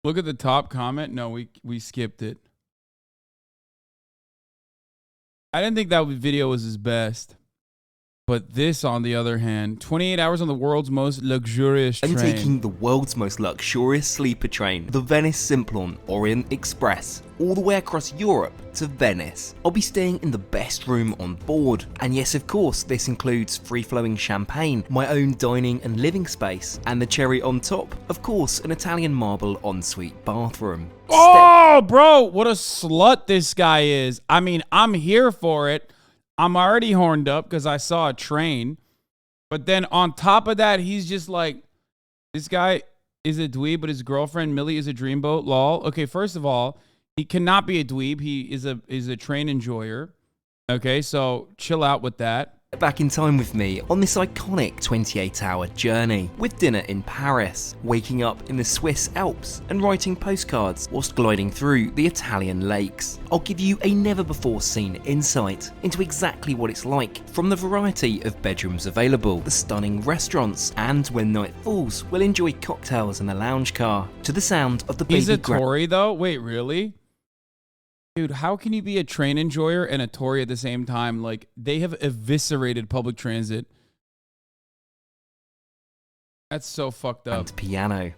Look at the top comment. No, we skipped it. I didn't think that video was his best. But this, on the other hand, 28 hours on the world's most luxurious train. I'm taking the world's most luxurious sleeper train, the Venice Simplon Orient Express, all the way across Europe to Venice. I'll be staying in the best room on board. And yes, of course, this includes free-flowing champagne, my own dining and living space, and the cherry on top, of course, an Italian marble ensuite bathroom. Oh, bro, what a slut this guy is. I mean, I'm here for it. I'm already horned up because I saw a train. But then on top of that, he's just like, this guy is a dweeb, but his girlfriend Millie is a dreamboat. Lol. Okay, first of all, he cannot be a dweeb. He is a train enjoyer. Okay, so chill out with that. Back in time with me on this iconic 28-hour journey, with dinner in Paris, waking up in the Swiss Alps, and writing postcards whilst gliding through the Italian lakes. I'll give you a never-before-seen insight into exactly what it's like, from the variety of bedrooms available, the stunning restaurants, and when night falls, we'll enjoy cocktails in a lounge car, to the sound of the baby. He's a Tory though? Wait, really? Dude, how can you be a train enjoyer and a Tory at the same time? Like, they have eviscerated public transit. That's so fucked up. And piano.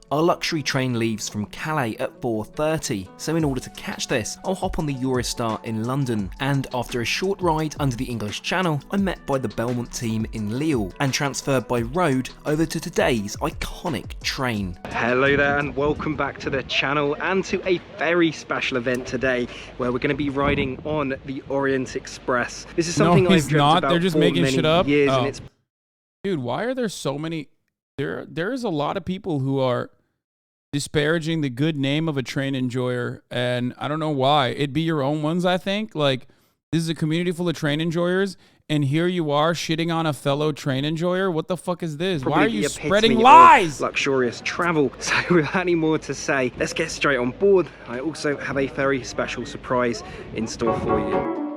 Our luxury train leaves from Calais at 4:30, so in order to catch this, I'll hop on the Eurostar in London, and after a short ride under the English Channel, I'm met by the Belmont team in Lille, and transferred by road over to today's iconic train. Hello there, and welcome back to the channel, and to a very special event today, where we're going to be riding on the Orient Express. This is something I've dreamt about. They're just for making many shit up. years, Oh. and it's... Dude, why are there so many? There is a lot of people who are disparaging the good name of a train enjoyer, and I don't know why. It'd be your own ones, I think. Like, this is a community full of train enjorers, and here you are shitting on a fellow train enjoyer. What the fuck is this? Why are you spreading lies? Luxurious travel. So without any more to say, let's get straight on board. I also have a very special surprise in store for you.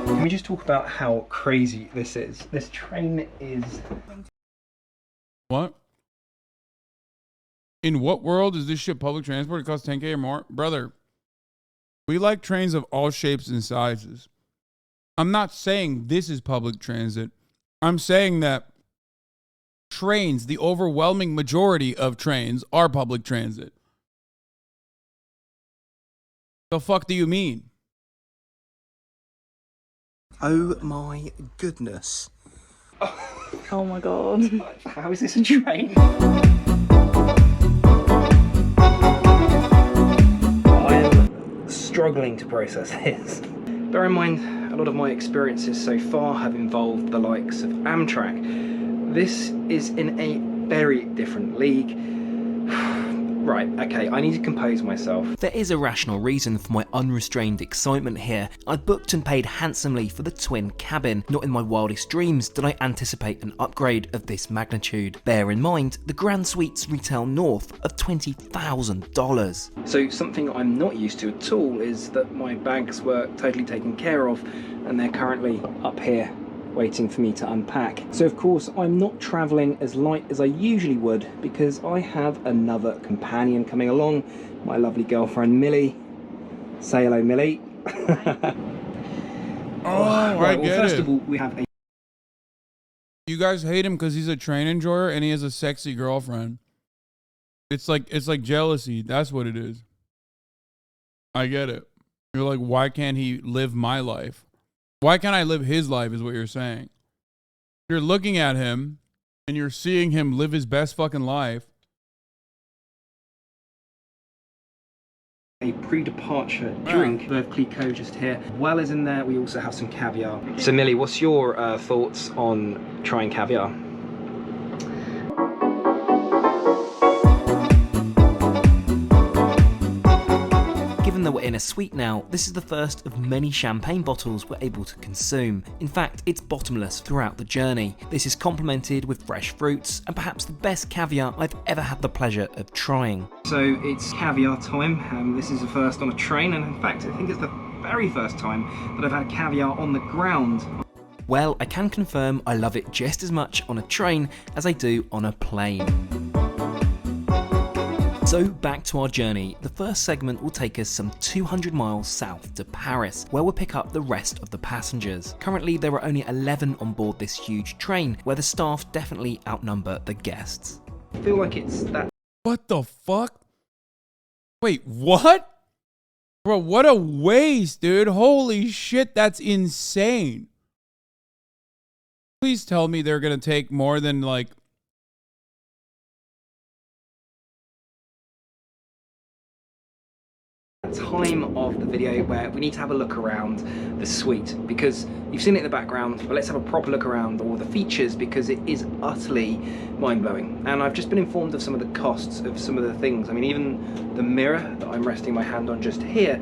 Can we just talk about how crazy this is? This train is... What? In what world is this shit public transport? It costs 10K or more? Brother, we like trains of all shapes and sizes. I'm not saying this is public transit. I'm saying that trains, the overwhelming majority of trains, are public transit. The fuck do you mean? Oh my goodness. Oh my god. How is this a train? I am struggling to process this. Bear in mind, a lot of my experiences so far have involved the likes of Amtrak. This is in a very different league. Right, okay, I need to compose myself. There is a rational reason for my unrestrained excitement here. I booked and paid handsomely for the twin cabin. Not in my wildest dreams did I anticipate an upgrade of this magnitude. Bear in mind, the Grand Suites retail north of $20,000. So something I'm not used to at all is that my bags were totally taken care of, and they're currently up here waiting for me to unpack. So of course I'm not travelling as light as I usually would, because I have another companion coming along, my lovely girlfriend Millie. Say hello, Millie. Right, well, first of all, we have a... You guys hate him because he's a train enjoyer and he has a sexy girlfriend. It's like jealousy. That's what it is. I get it. You're like, why can't he live my life? Why can't I live his life is what you're saying. You're looking at him and you're seeing him live his best fucking life. A pre-departure drink. We have Cliquot just here. Well as in there, we also have some caviar. So Millie, what's your thoughts on trying caviar? Given that we're in a suite now, this is the first of many champagne bottles we're able to consume. In fact, it's bottomless throughout the journey. This is complemented with fresh fruits and perhaps the best caviar I've ever had the pleasure of trying. So it's caviar time. This is the first on a train, and in fact I think it's the very first time that I've had caviar on the ground. Well, I can confirm I love it just as much on a train as I do on a plane. So back to our journey. The first segment will take us some 200 miles south to Paris, where we'll pick up the rest of the passengers. Currently there are only 11 on board this huge train, where the staff definitely outnumber the guests. I feel like it's that. What the fuck? Wait, what? Bro, what a waste, dude. Holy shit, that's insane. Please tell me they're gonna take more than like... time of the video where we need to have a look around the suite, because you've seen it in the background, but let's have a proper look around all the features, because it is utterly mind-blowing. And I've just been informed of some of the costs of some of the things. I mean, even the mirror that I'm resting my hand on just here,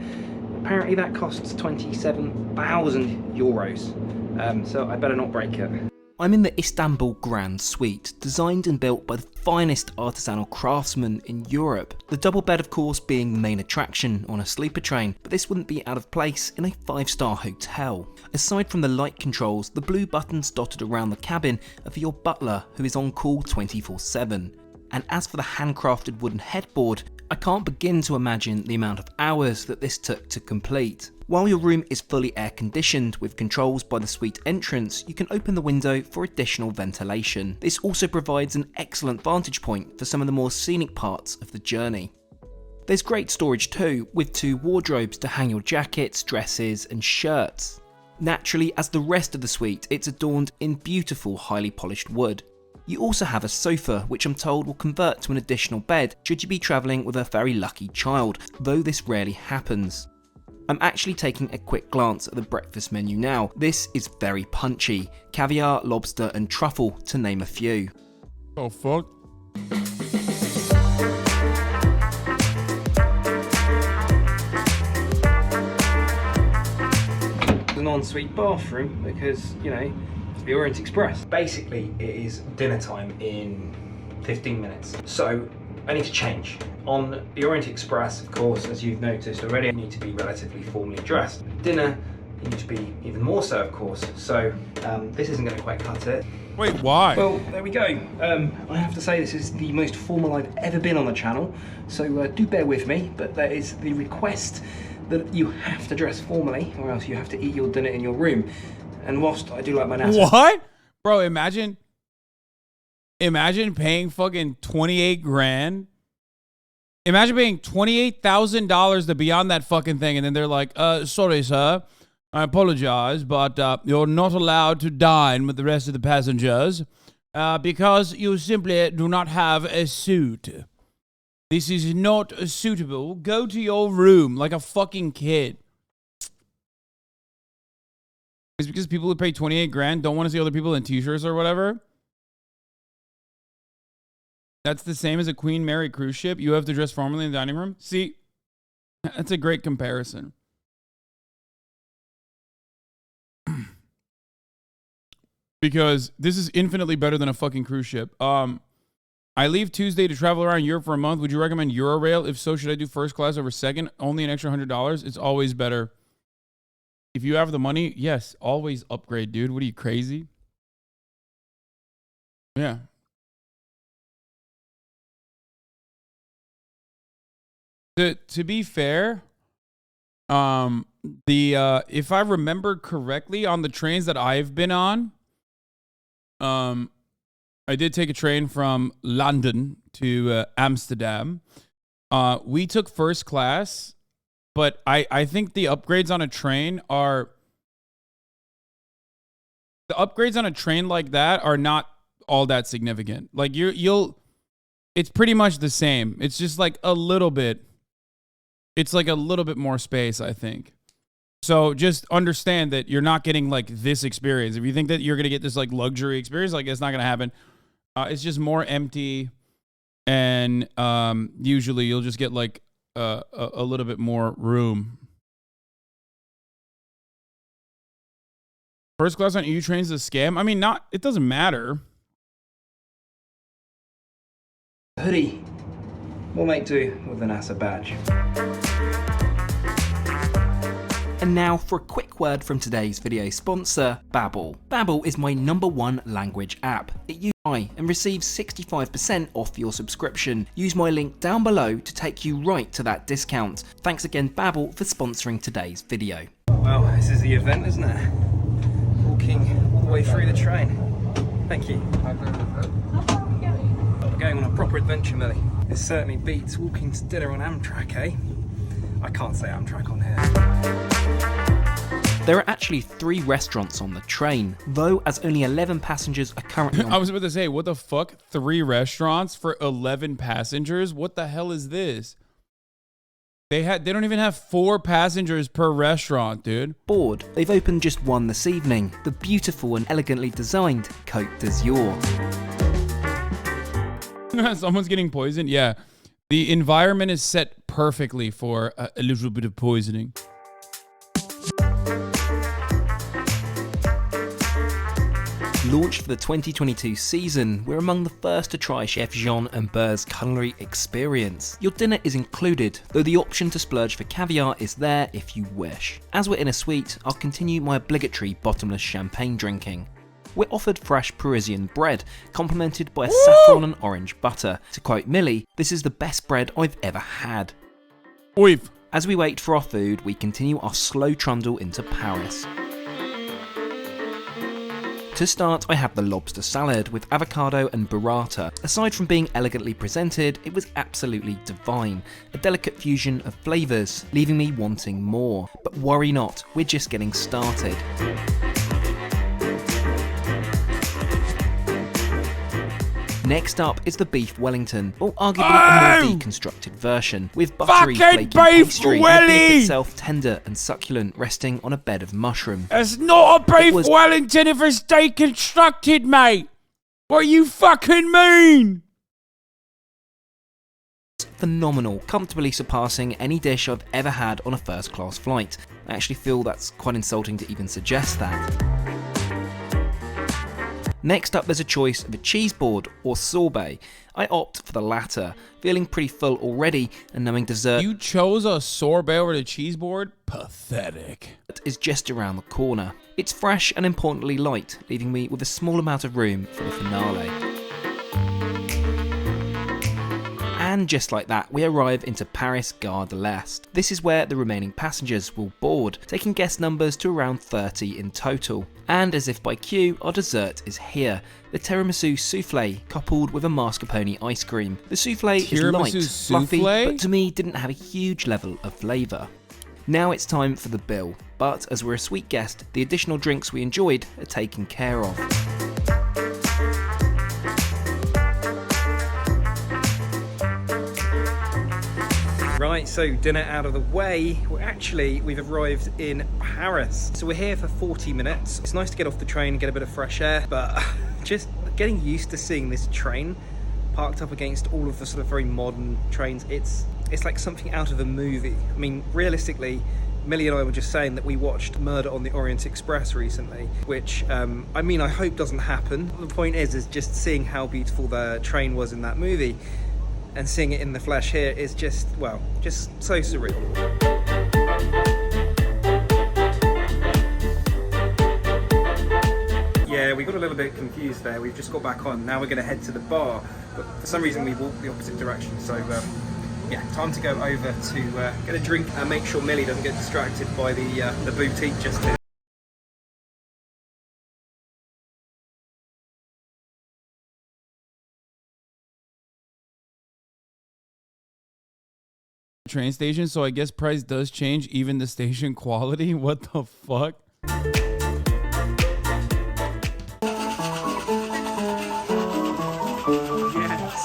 apparently that costs 27,000 euros. So I better not break it. I'm in the Istanbul Grand Suite, designed and built by the finest artisanal craftsmen in Europe. The double bed of course being the main attraction on a sleeper train, but this wouldn't be out of place in a 5-star hotel. Aside from the light controls, the blue buttons dotted around the cabin are for your butler, who is on call 24/7. And as for the handcrafted wooden headboard, I can't begin to imagine the amount of hours that this took to complete. While your room is fully air conditioned with controls by the suite entrance, you can open the window for additional ventilation. This also provides an excellent vantage point for some of the more scenic parts of the journey. There's great storage too, with 2 wardrobes to hang your jackets, dresses and shirts. Naturally, as the rest of the suite, it's adorned in beautiful highly polished wood. You also have a sofa, which I'm told will convert to an additional bed should you be travelling with a very lucky child, though this rarely happens. I'm actually taking a quick glance at the breakfast menu now. This is very punchy. Caviar, lobster and truffle, to name a few. Oh fuck. An ensuite bathroom, because, you know, it's the Orient Express. Basically, it is dinner time in 15 minutes. So I need to change. On the Orient Express, of course, as you've noticed already, you need to be relatively formally dressed. Dinner, you need to be even more so, of course. So this isn't going to quite cut it. Wait, why? Well, there we go. I have to say this is the most formal I've ever been on the channel, so do bear with me, but there is the request that you have to dress formally, or else you have to eat your dinner in your room. And whilst I do like my NASA... What? Bro, imagine paying fucking 28 grand. Imagine paying $28,000 to be on that fucking thing, and then they're like, sorry, sir, I apologize, but you're not allowed to dine with the rest of the passengers because you simply do not have a suit. This is not suitable. Go to your room like a fucking kid. It's because people who pay 28 grand don't want to see other people in t-shirts or whatever. That's the same as a Queen Mary cruise ship. You have to dress formally in the dining room. See, that's a great comparison. Because this is infinitely better than a fucking cruise ship. I leave Tuesday to travel around Europe for a month. Would you recommend Eurorail? If so, should I do first class over second? Only an extra $100. It's always better. If you have the money, yes, always upgrade, dude. What are you, crazy? Yeah. To be fair, if I remember correctly, on the trains that I've been on, I did take a train from London to Amsterdam. We took first class, but I think the upgrades on a train are... The upgrades on a train like that are not all that significant. Like, it's pretty much the same. It's just like a little bit... It's like a little bit more space, I think. So just understand that you're not getting like this experience. If you think that you're going to get this like luxury experience, like it's not going to happen. It's just more empty. And usually you'll just get like a little bit more room. First class on EU trains is a scam. I mean, it doesn't matter. Hoodie. We'll make do with the NASA badge. And now for a quick word from today's video sponsor, Babbel. Babbel is my #1 language app. It uses and receives 65% off your subscription. Use my link down below to take you right to that discount. Thanks again Babbel for sponsoring today's video. Well, this is the event, isn't it? Walking all the way through the train. Thank you. We're going on a proper adventure, Millie. This certainly beats walking to dinner on Amtrak, eh? I can't say Amtrak on here. There are actually 3 restaurants on the train, though as only 11 passengers are currently on. I was about to say, what the fuck? 3 restaurants for 11 passengers? What the hell is this? They don't even have 4 passengers per restaurant, dude. Board. They've opened just one this evening, the beautiful and elegantly designed Côte d'Azur. Someone's getting poisoned? Yeah. The environment is set perfectly for a little bit of poisoning. Launched for the 2022 season, we're among the first to try Chef Jean and Beurre's culinary experience. Your dinner is included, though the option to splurge for caviar is there if you wish. As we're in a suite, I'll continue my obligatory bottomless champagne drinking. We're offered fresh Parisian bread, complemented by a saffron and orange butter. To quote Millie, this is the best bread I've ever had. We've. As we wait for our food, we continue our slow trundle into Paris. To start, I have the lobster salad with avocado and burrata. Aside from being elegantly presented, it was absolutely divine. A delicate fusion of flavours, leaving me wanting more. But worry not, we're just getting started. Next up is the beef Wellington, or arguably a more deconstructed version, with buttery, flaky pastry, and the beef itself tender and succulent, resting on a bed of mushroom. It's not a beef Wellington if it's deconstructed, mate. What you fucking mean? Phenomenal, comfortably surpassing any dish I've ever had on a first-class flight. I actually feel that's quite insulting to even suggest that. Next up, there's a choice of a cheese board or sorbet. I opt for the latter, feeling pretty full already and knowing dessert You chose a sorbet over the cheese board? Pathetic. is just around the corner. It's fresh and importantly light, leaving me with a small amount of room for the finale. And just like that, we arrive into Paris Gare de l'Est. This is where the remaining passengers will board, taking guest numbers to around 30 in total. And as if by cue, our dessert is here. The tiramisu souffle, coupled with a mascarpone ice cream. The souffle is light, fluffy, but to me didn't have a huge level of flavour. Now it's time for the bill, but as we're a sweet guest, the additional drinks we enjoyed are taken care of. Right, so dinner out of the way. We've arrived in Paris. So we're here for 40 minutes. It's nice to get off the train and get a bit of fresh air, but just getting used to seeing this train parked up against all of the sort of very modern trains, it's like something out of a movie. I mean, realistically, Millie and I were just saying that we watched Murder on the Orient Express recently, which, I mean, I hope doesn't happen. The point is just seeing how beautiful the train was in that movie. And seeing it in the flesh here is just, well, just so surreal. Yeah, we got a little bit confused there. We've just got back on. Now we're going to head to the bar, but for some reason we walked the opposite direction. So, yeah, time to go over to get a drink and make sure Millie doesn't get distracted by the boutique just here. Train station, so I guess price does change, even the station quality. What the fuck? Yes.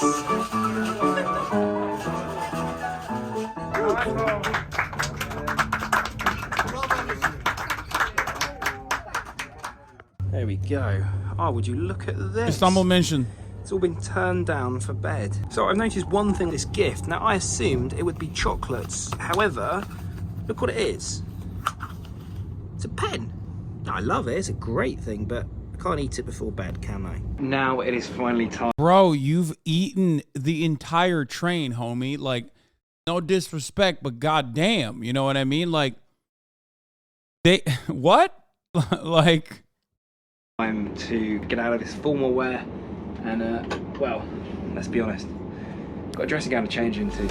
There we go. Oh, would you look at this? Istanbul mention. It's all been turned down for bed. So I've noticed one thing, this gift. Now I assumed it would be chocolates. However, look what it is. It's a pen. I love it, it's a great thing, but I can't eat it before bed, can I? Now it is finally time. Bro, you've eaten the entire train, homie. Like, no disrespect, but goddamn, you know what I mean? Like, They what? Like Time to get out of this formal wear and, well, let's be honest, got a dressing gown to change into.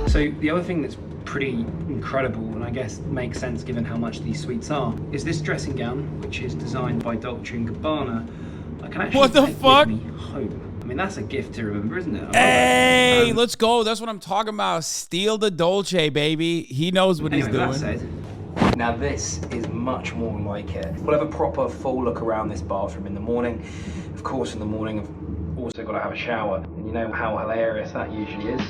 So the other thing that's pretty incredible, and I guess makes sense given how much these suites are, is this dressing gown, which is designed by Dolce & Gabbana. I can actually What the take fuck? with me home. I mean, that's a gift to remember, isn't it? hey, let's go. That's what I'm talking about. Steal the Dolce, baby. He knows what he's doing. That said, now this is much more like it. We'll have a proper full look around this bathroom in the morning. Of course, in the morning, I've also got to have a shower. And you know how hilarious that usually is.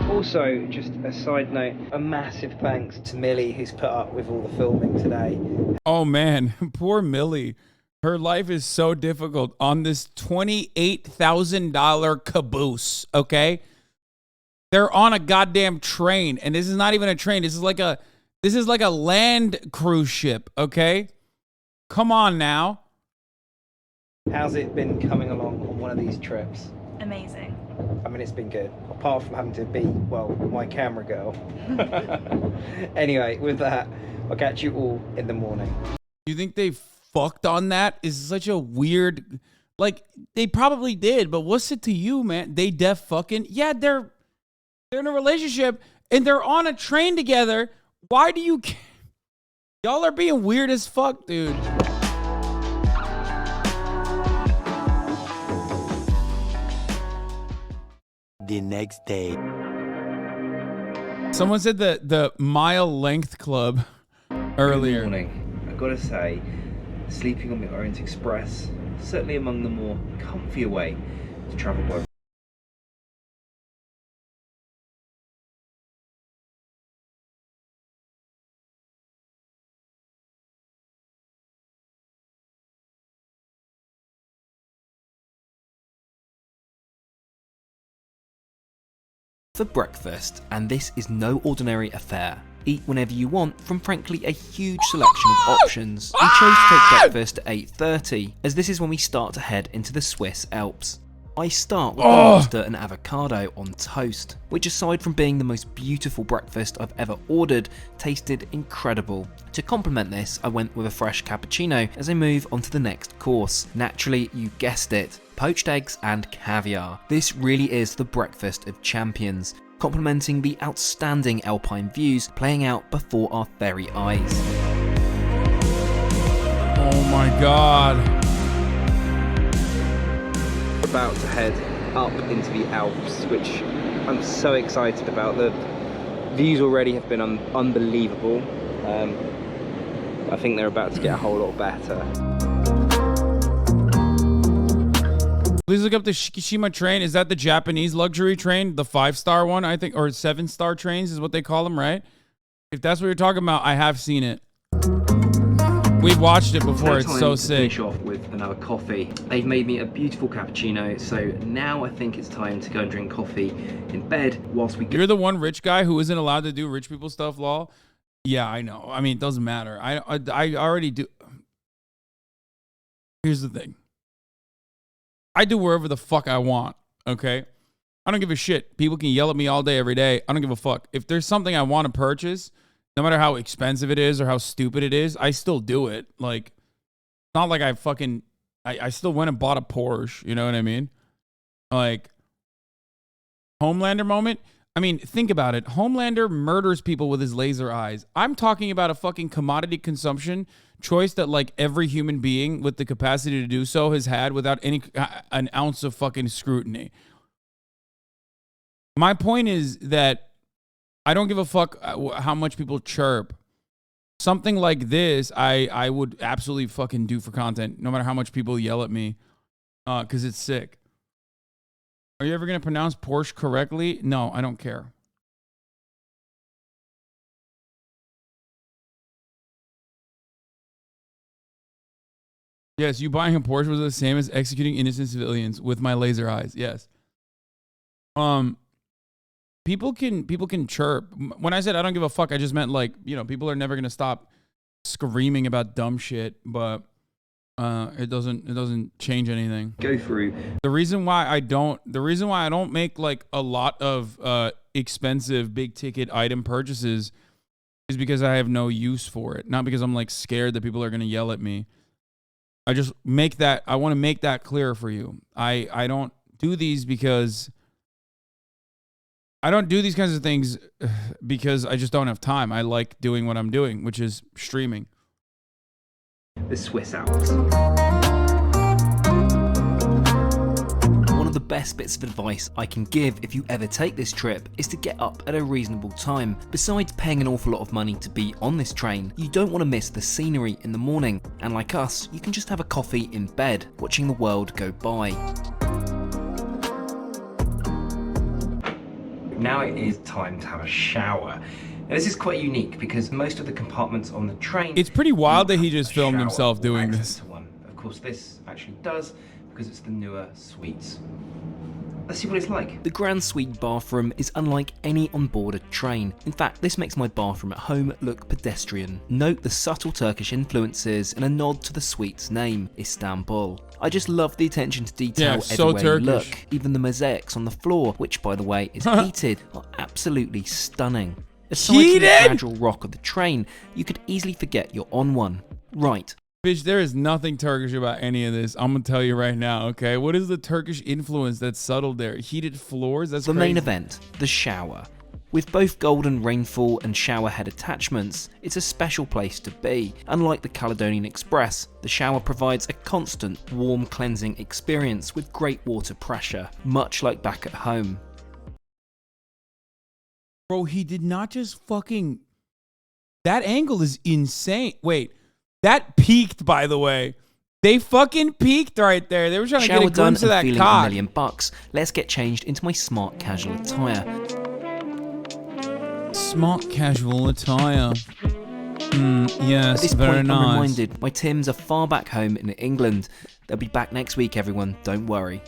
Also, just a side note, a massive thanks to Millie who's put up with all the filming today. Oh man, poor Millie. Her life is so difficult on this $28,000 caboose, okay? They're on a goddamn train, and this is not even a train. This is like a land cruise ship, okay? Come on now. How's it been coming along on one of these trips? Amazing. I mean, it's been good, apart from having to be, well, my camera girl. Anyway, with that, I'll catch you all in the morning. You think they fucked on that? Is such a weird, like, they probably did, but what's it to you, man? They def fucking, yeah, they're in a relationship, and they're on a train together. Why do you care? Y'all are being weird as fuck, dude. The next day. Someone said the mile length club earlier. Good morning. I've got to say, sleeping on the Orient Express, certainly among the more comfier way to travel by. For breakfast, and this is no ordinary affair. Eat whenever you want from frankly a huge selection of options. We chose to take breakfast at 8:30 as this is when we start to head into the Swiss Alps. I start with a lobster and avocado on toast, which aside from being the most beautiful breakfast I've ever ordered, tasted incredible. To complement this, I went with a fresh cappuccino as I move on to the next course. Naturally, you guessed it, poached eggs and caviar. This really is the breakfast of champions, complementing the outstanding alpine views playing out before our very eyes. Oh my god. About to head up into the Alps, which I'm so excited about. The views already have been unbelievable. I think they're about to get a whole lot better. Please look up the Shikishima train. Is that the Japanese luxury train? The 5-star one, I think, or 7-star trains is what they call them, right? If that's what you're talking about, I have seen it. We've watched it before. It's so sick. Finish off with another coffee. They've made me a beautiful cappuccino, so now I think it's time to go and drink coffee in bed whilst we go. You're the one rich guy who isn't allowed to do rich people stuff, lol. Yeah, I know. I mean, it doesn't matter. I already do. Here's the thing. I do wherever the fuck I want, okay? I don't give a shit. People can yell at me all day, every day. I don't give a fuck. If there's something I want to purchase, no matter how expensive it is or how stupid it is, I still do it. Like, it's not like I still went and bought a Porsche, you know what I mean? Like, Homelander moment. I mean, think about it. Homelander murders people with his laser eyes. I'm talking about a fucking commodity consumption choice that like every human being with the capacity to do so has had without an ounce of fucking scrutiny. My point is that I don't give a fuck how much people chirp. Something like this, I would absolutely fucking do for content, no matter how much people yell at me, because it's sick. Are you ever going to pronounce Porsche correctly? No, I don't care. Yes, you buying a Porsche was the same as executing innocent civilians with my laser eyes. Yes. people can chirp. When I said I don't give a fuck, I just meant like, people are never gonna stop screaming about dumb shit, but it doesn't change anything. Go through. The reason why I don't make like a lot of expensive big ticket item purchases is because I have no use for it. Not because I'm like scared that people are gonna yell at me. I want to make that clear for you. I don't do these because I don't do these kinds of things because I just don't have time. I like doing what I'm doing, which is streaming. The Swiss Alps. One of the best bits of advice I can give if you ever take this trip is to get up at a reasonable time. Besides paying an awful lot of money to be on this train, you don't want to miss the scenery in the morning, and like us, you can just have a coffee in bed, watching the world go by. Now it is time to have a shower. Now, this is quite unique because most of the compartments on the train... It's pretty wild that he just filmed himself doing this. Of course, this actually does because it's the newer suites. Let's see what it's like. The Grand Suite bathroom is unlike any on board a train. In fact, this makes my bathroom at home look pedestrian. Note the subtle Turkish influences and a nod to the suite's name, Istanbul. I just love the attention to detail everywhere you look. Even the mosaics on the floor, which by the way is heated, are absolutely stunning. Aside from the gradual rock of the train, you could easily forget you're on one. Right. Bitch, there is nothing Turkish about any of this. I'm gonna tell you right now, okay? What is the Turkish influence that's subtle there? Heated floors? That's crazy. The main event, the shower. With both golden rainfall and shower head attachments, it's a special place to be. Unlike the Caledonian Express, the shower provides a constant, warm cleansing experience with great water pressure, much like back at home. Bro, he did not just fucking... That angle is insane. Wait, that peaked, by the way. They fucking peaked right there. They were trying to get a glimpse of that cock. $1 million. Let's get changed into my smart casual attire. Smart casual attire. Yes, At this very point, nice. I'm reminded my Tims are far back home in England. They'll be back next week, everyone. Don't worry.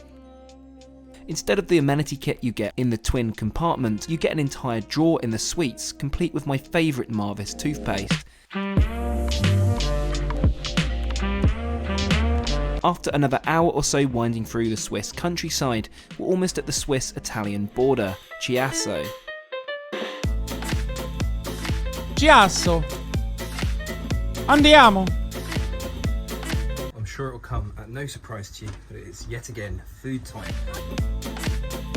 Instead of the amenity kit you get in the twin compartment, you get an entire drawer in the suites, complete with my favourite Marvis toothpaste. After another hour or so winding through the Swiss countryside, we're almost at the Swiss-Italian border, Chiasso. Chiasso. Andiamo. I'm sure it will come at no surprise to you, but it is yet again food time.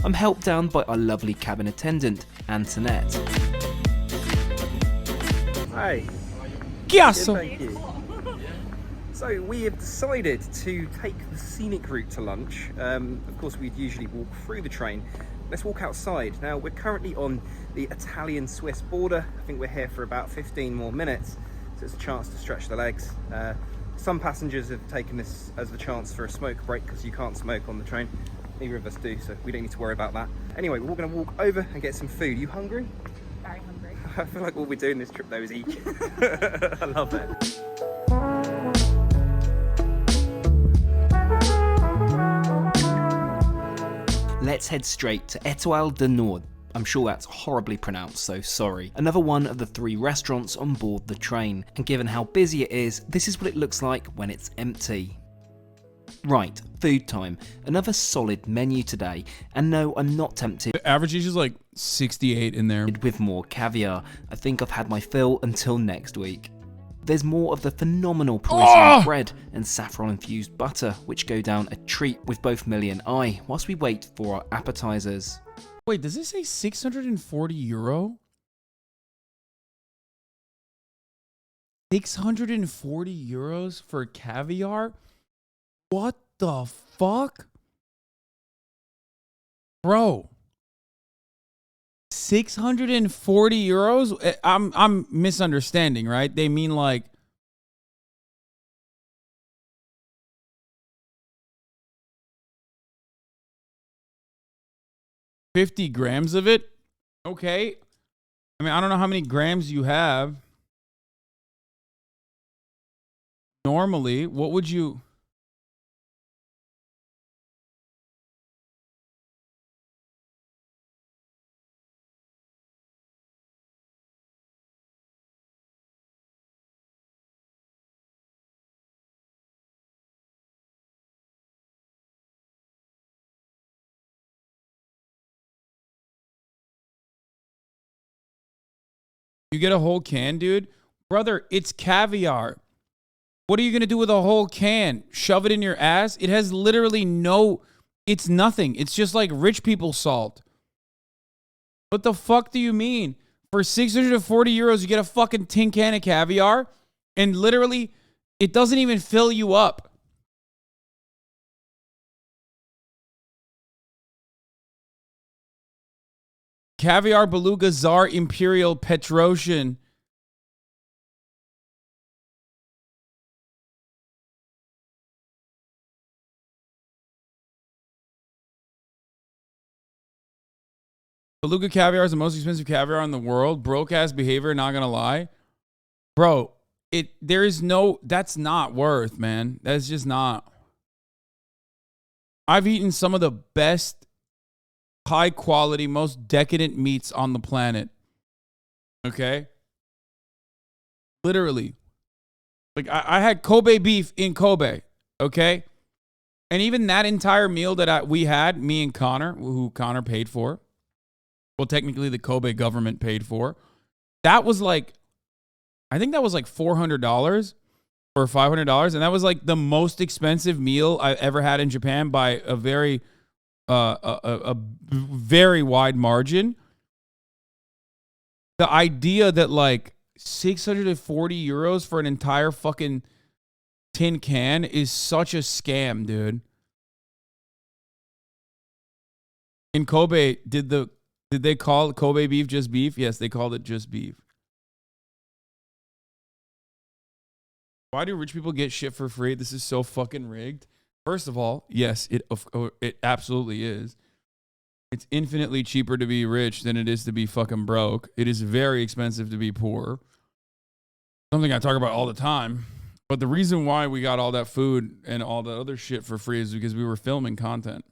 I'm helped down by our lovely cabin attendant, Antoinette. Hi. Chiasso. Thank you. So we have decided to take the scenic route to lunch. Of course, we'd usually walk through the train. Let's walk outside. Now, we're currently on the Italian-Swiss border. I think we're here for about 15 more minutes, so it's a chance to stretch the legs. Some passengers have taken this as the chance for a smoke break because you can't smoke on the train. Neither of us do, so we don't need to worry about that. Anyway, we're all going to walk over and get some food. You hungry? Very hungry. I feel like all we're doing this trip though is eat. I love it. Let's head straight to Étoile du Nord. I'm sure that's horribly pronounced, so sorry. Another one of the 3 restaurants on board the train, and given how busy it is, this is what it looks like when it's empty. Right, food time. Another solid menu today, and no, I'm not tempted The average age is like 68 in there. with more caviar. I think I've had my fill until next week. There's more of the phenomenal Parisian bread and saffron-infused butter, which go down a treat with both Millie and I, whilst we wait for our appetizers. Wait, does this say 640 euro? 640 euros for caviar? What the fuck? Bro. 640 euros? I'm misunderstanding, right? They mean like $50 grams of it? Okay. I mean, I don't know how many grams you have. Normally, what would you... You get a whole can, dude? Brother, it's caviar. What are you going to do with a whole can? Shove it in your ass? It has literally no... It's nothing. It's just like rich people salt. What the fuck do you mean? For 640 euros, you get a fucking tin can of caviar, and literally, it doesn't even fill you up. Caviar, Beluga, Tsar, Imperial, Petrosian. Beluga caviar is the most expensive caviar in the world. Broke ass behavior, not gonna lie. Bro, there is no, that's not worth, man. That's just not. I've eaten some of the best, high quality, most decadent meats on the planet. Okay? Literally. Like, I had Kobe beef in Kobe. Okay? And even that entire meal that we had, me and Connor, who Connor paid for, well, technically the Kobe government paid for, that was like, I think that was like $400 or $500. And that was like the most expensive meal I ever had in Japan by a very, a very wide margin. The idea that like 640 euros for an entire fucking tin can is such a scam, dude. In Kobe, did they call Kobe beef just beef? Yes, they called it just beef. Why do rich people get shit for free? This is so fucking rigged. First of all, yes, it absolutely is. It's infinitely cheaper to be rich than it is to be fucking broke. It is very expensive to be poor. Something I talk about all the time. But the reason why we got all that food and all that other shit for free is because we were filming content.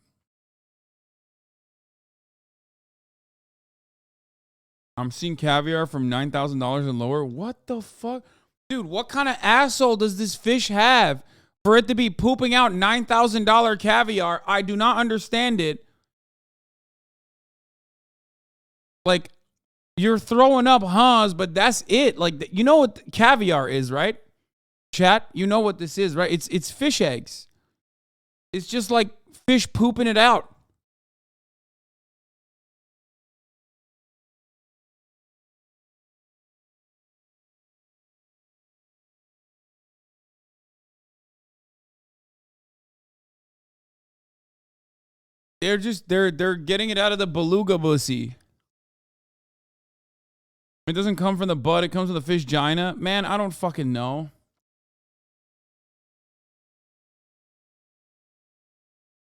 I'm seeing caviar from $9,000 and lower. What the fuck? Dude, what kind of asshole does this fish have for it to be pooping out $9,000 caviar? I do not understand it. Like, you're throwing up huhs, but that's it. Like, you know what caviar is, right? Chat, you know what this is, right? It's fish eggs. It's just like fish pooping it out. They're getting it out of the beluga pussy. It doesn't come from the butt, it comes from the fish gina. Man, I don't fucking know.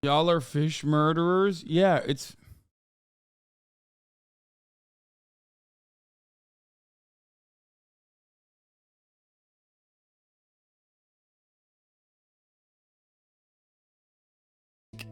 Y'all are fish murderers? Yeah, it's...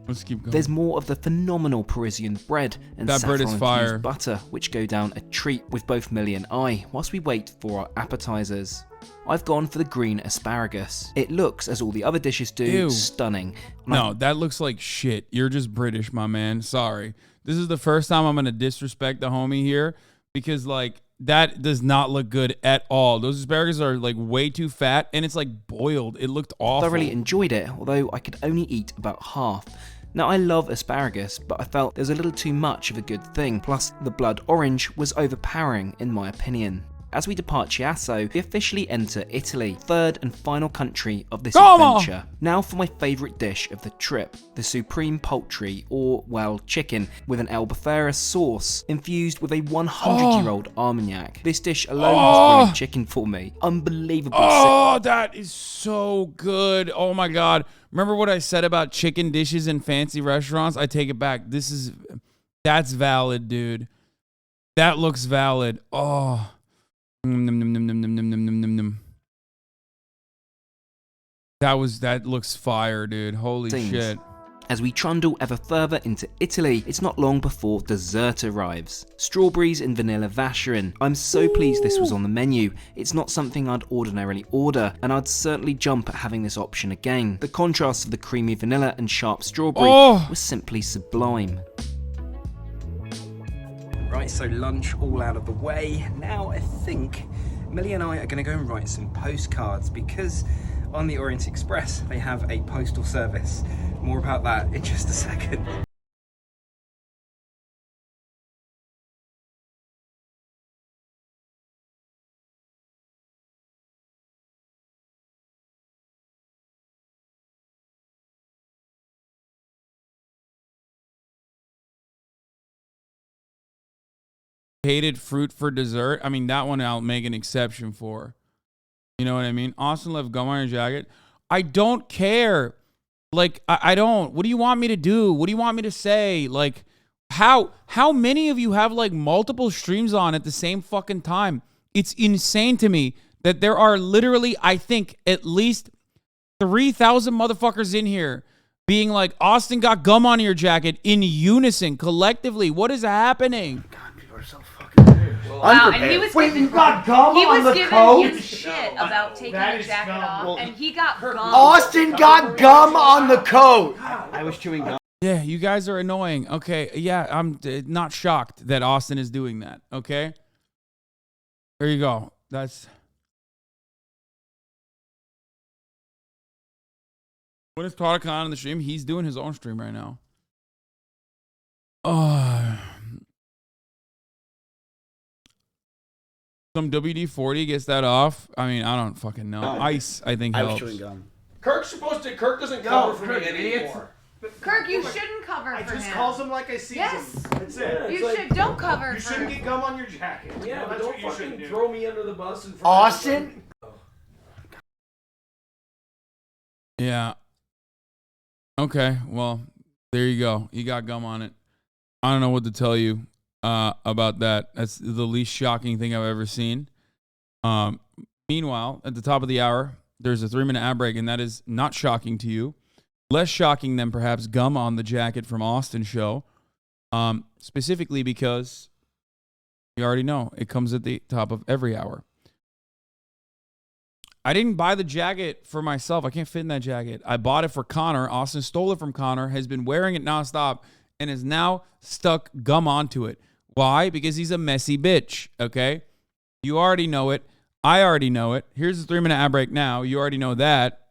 Let's keep going. There's more of the phenomenal Parisian bread and That bread is fire. saffron-infused butter, which go down a treat with both Millie and I, whilst we wait for our appetizers. I've gone for the green asparagus. It looks, as all the other dishes do, Ew. stunning. No, that looks like shit. You're just British, my man. Sorry. This is the first time I'm going to disrespect the homie here because, like, that does not look good at all. Those asparagus are, like, way too fat, and it's, like, boiled. It looked awful. Thoroughly enjoyed it, although I could only eat about half. Now, I love asparagus, but I felt there's a little too much of a good thing, plus the blood orange was overpowering in my opinion. As we depart Chiasso, we officially enter Italy, third and final country of this adventure. Now for my favourite dish of the trip, the supreme poultry, or, well, chicken, with an albufera sauce, infused with a 100-year-old Armagnac. This dish alone has ruined chicken for me. Unbelievably sick. That is so good. Oh my God. Remember what I said about chicken dishes in fancy restaurants? I take it back. That's valid, dude. That looks valid. Oh. That looks fire, dude. Holy shit. As we trundle ever further into Italy, it's not long before dessert arrives. Strawberries and vanilla vacherin. I'm so pleased this was on the menu. It's not something I'd ordinarily order, and I'd certainly jump at having this option again. The contrast of the creamy vanilla and sharp strawberry was simply sublime. Right, Right, so lunch all out of the way. Now I think Millie and I are going to go and write some postcards because on the Orient Express they have a postal service. More about that in just a second. Hated fruit for dessert. I mean, that one I'll make an exception for. You know what I mean? Austin left gum on your jacket. I don't care. Like, I don't. What do you want me to do? What do you want me to say? Like, how many of you have like multiple streams on at the same fucking time? It's insane to me that there are literally, I think, at least 3,000 motherfuckers in here being like, Austin got gum on your jacket in unison, collectively. What is happening? God, people are so fucking weird. Wow, and he was giving, you got gum he on was the giving coat? you shit about taking That the is jacket gum. off, Well, and he got gum. Austin got gum on the coat. I was chewing gum. Yeah, you guys are annoying. Okay, yeah, I'm not shocked that Austin is doing that. Okay, there you go. That's when is Tarek on the stream? He's doing his own stream right now. Some WD-40 gets that off. I mean, I don't fucking know. Ice, I think, I was helps. chewing gum. Kirk doesn't cover for me anymore. Kirk, you shouldn't cover I for just him. calls him like I see Yes. him. That's it. You should don't cover You for shouldn't him. get gum on your jacket. Yeah, Well, but that's don't what you fucking shouldn't do. throw me under the bus. And Austin? Yeah. Okay, well, there you go. You got gum on it. I don't know what to tell you about that. That's the least shocking thing I've ever seen. Meanwhile, at the top of the hour, there's a 3-minute ad break, and that is not shocking to you. Less shocking than perhaps gum on the jacket from Austin's show. Specifically because you already know it comes at the top of every hour. I didn't buy the jacket for myself. I can't fit in that jacket. I bought it for Connor. Austin stole it from Connor, has been wearing it nonstop, and has now stuck gum onto it. Why? Because he's a messy bitch, okay? You already know it. I already know it. Here's the 3-minute ad break now. You already know that.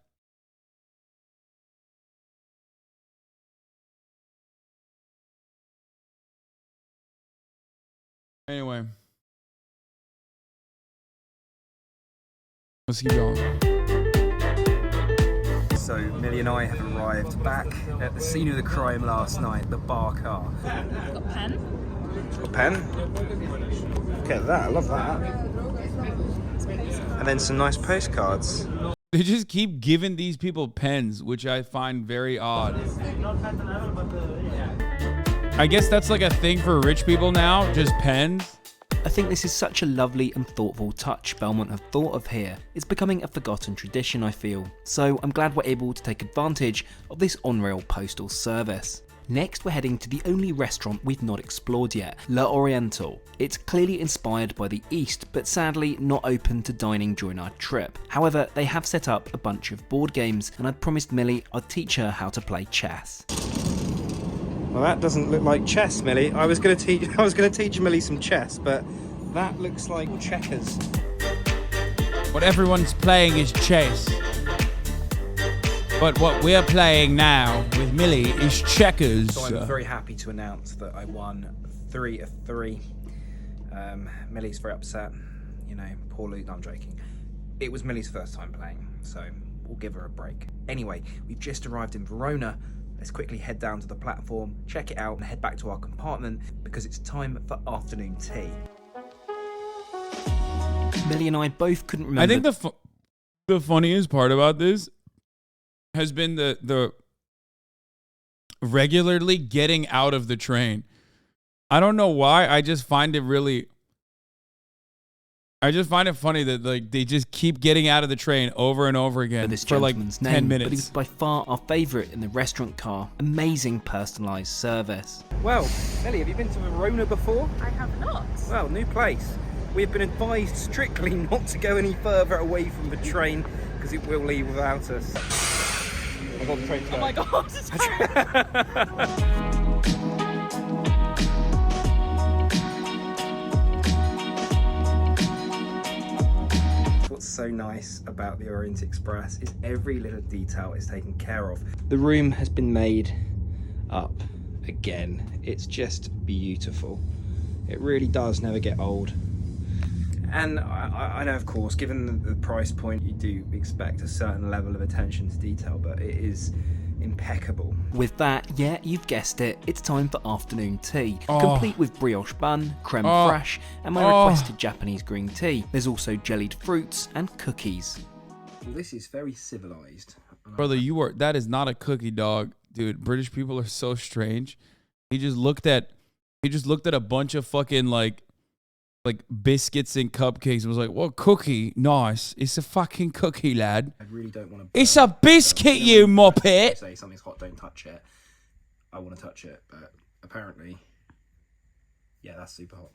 Anyway. Let's keep going. So Millie and I have arrived back at the scene of the crime last night, the bar car. Got a pen? A pen? Look at that, I love that. And then some nice postcards. They just keep giving these people pens, which I find very odd. I guess that's like a thing for rich people now, just pens. I think this is such a lovely and thoughtful touch Belmont have thought of here. It's becoming a forgotten tradition, I feel. So I'm glad we're able to take advantage of this on-rail postal service. Next, we're heading to the only restaurant we've not explored yet, La Oriental. It's clearly inspired by the East, but sadly not open to dining during our trip. However, they have set up a bunch of board games, and I promised Millie I'd teach her how to play chess. Well, that doesn't look like chess, Millie. I was going to teach Millie some chess, but that looks like checkers. What everyone's playing is chess. But what we're playing now with Millie is checkers. So I'm very happy to announce that I won 3 of 3. Millie's very upset. You know, poor Luke. No, I'm joking. It was Millie's first time playing, so we'll give her a break. Anyway, we've just arrived in Verona. Let's quickly head down to the platform, check it out, and head back to our compartment because it's time for afternoon tea. Millie and I both couldn't remember. I think the funniest part about this has been the regularly getting out of the train. I don't know why. I just find it funny that like they just keep getting out of the train over and over again this for like gentleman's 10 name, minutes. But he was by far our favourite in the restaurant car. Amazing personalised service. Well, Millie, have you been to Verona before? I have not. Well, new place. We have been advised strictly not to go any further away from the train because it will leave without us. I got the train to go. Oh my god. so nice about the Orient Express is every little detail is taken care of. The room has been made up again. It's just beautiful. It really does never get old. And I know, of course, given the price point, you do expect a certain level of attention to detail, but it is impeccable. With that, yeah, you've guessed it, it's time for afternoon tea, complete with brioche bun, creme fraiche, and my requested Japanese green tea. There's also jellied fruits and cookies. Well, this is very civilized. Brother, that is not a cookie, dog. Dude, British people are so strange. He just looked at a bunch of fucking like biscuits and cupcakes and was like, "What cookie? Nice. It's a fucking cookie, lad. I really don't want to. It's a biscuit, you moppet." Say something's hot, don't touch it. I want to touch it, but apparently, yeah, that's super hot.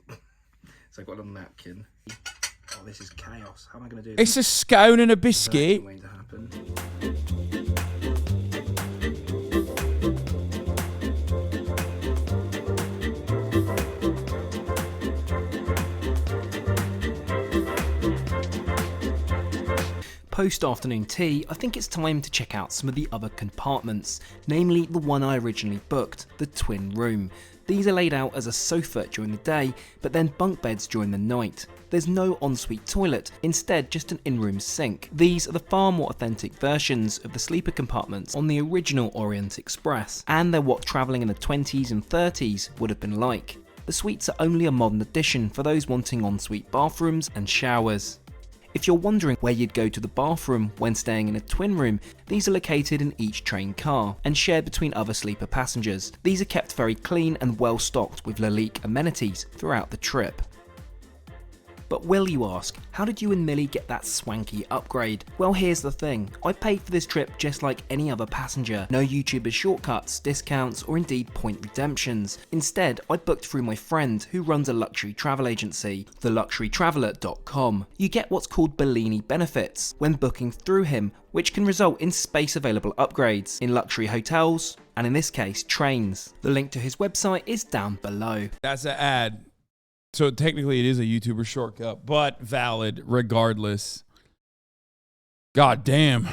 So I've got a little napkin. Oh, this is chaos. How am I going to do this? It's a scone and a biscuit. Waiting to happen. Post-afternoon tea, I think it's time to check out some of the other compartments, namely the one I originally booked, the twin room. These are laid out as a sofa during the day, but then bunk beds during the night. There's no ensuite toilet, instead just an in-room sink. These are the far more authentic versions of the sleeper compartments on the original Orient Express, and they're what travelling in the 20s and 30s would have been like. The suites are only a modern addition for those wanting ensuite bathrooms and showers. If you're wondering where you'd go to the bathroom when staying in a twin room, these are located in each train car and shared between other sleeper passengers. These are kept very clean and well stocked with Lalique amenities throughout the trip. But will you ask, how did you and Millie get that swanky upgrade? Well, here's the thing, I paid for this trip just like any other passenger. No YouTuber shortcuts, discounts, or indeed point redemptions. Instead, I booked through my friend who runs a luxury travel agency, theluxurytraveller.com. You get what's called Bellini benefits when booking through him, which can result in space available upgrades in luxury hotels, and in this case, trains. The link to his website is down below. That's an ad. So technically it is a YouTuber shortcut, but valid regardless. God damn.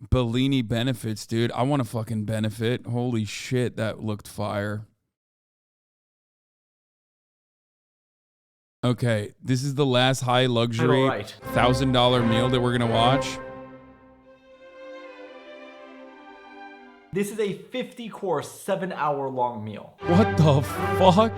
Bellini benefits, dude. I want to fucking benefit. Holy shit, that looked fire. Okay, this is the last high luxury $1,000 meal that we're going to watch. This is a 50-course, 7-hour-long meal. What the fuck?